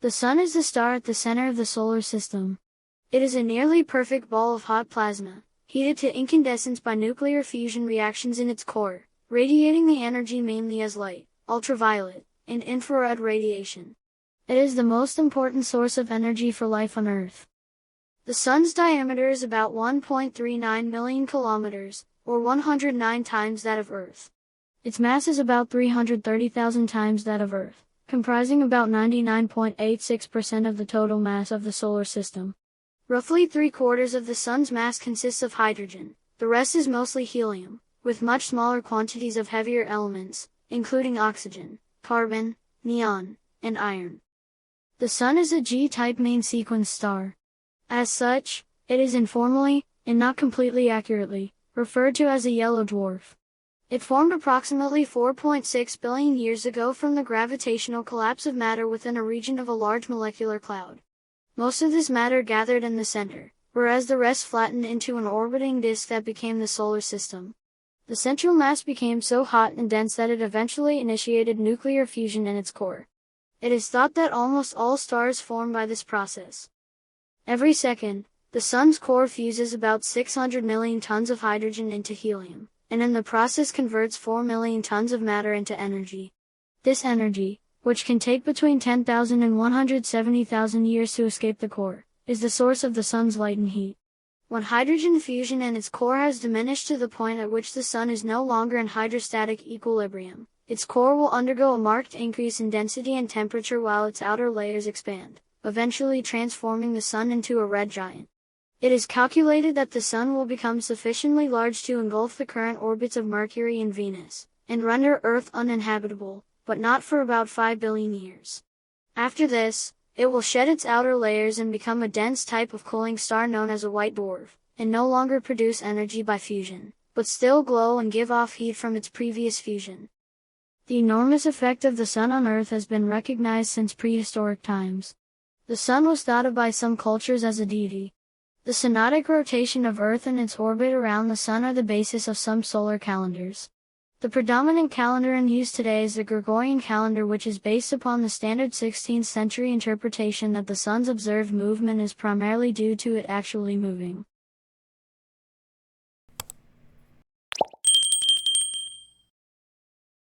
The Sun is the star at the center of the solar system. It is a nearly perfect ball of hot plasma, heated to incandescence by nuclear fusion reactions in its core, radiating the energy mainly as light, ultraviolet, and infrared radiation. It is the most important source of energy for life on Earth. The Sun's diameter is about 1.39 million kilometers, or 109 times that of Earth. Its mass is about 330,000 times that of Earth, comprising about 99.86% of the total mass of the solar system. Roughly 3/4 of the Sun's mass consists of hydrogen, the rest is mostly helium, with much smaller quantities of heavier elements, including oxygen, carbon, neon, and iron. The Sun is a G-type main sequence star. As such, it is informally, and not completely accurately, referred to as a yellow dwarf. It formed approximately 4.6 billion years ago from the gravitational collapse of matter within a region of a large molecular cloud. Most of this matter gathered in the center, whereas the rest flattened into an orbiting disk that became the solar system. The central mass became so hot and dense that it eventually initiated nuclear fusion in its core. It is thought that almost all stars form by this process. Every second, the Sun's core fuses about 600 million tons of hydrogen into helium, and in the process converts 4 million tons of matter into energy. This energy, which can take between 10,000 and 170,000 years to escape the core, is the source of the Sun's light and heat. When hydrogen fusion in its core has diminished to the point at which the Sun is no longer in hydrostatic equilibrium, its core will undergo a marked increase in density and temperature while its outer layers expand, eventually transforming the Sun into a red giant. It is calculated that the Sun will become sufficiently large to engulf the current orbits of Mercury and Venus, and render Earth uninhabitable, but not for about 5 billion years. After this, it will shed its outer layers and become a dense type of cooling star known as a white dwarf, and no longer produce energy by fusion, but still glow and give off heat from its previous fusion. The enormous effect of the Sun on Earth has been recognized since prehistoric times. The Sun was thought of by some cultures as a deity. The synodic rotation of Earth and its orbit around the Sun are the basis of some solar calendars. The predominant calendar in use today is the Gregorian calendar, which is based upon the standard 16th century interpretation that the Sun's observed movement is primarily due to it actually moving.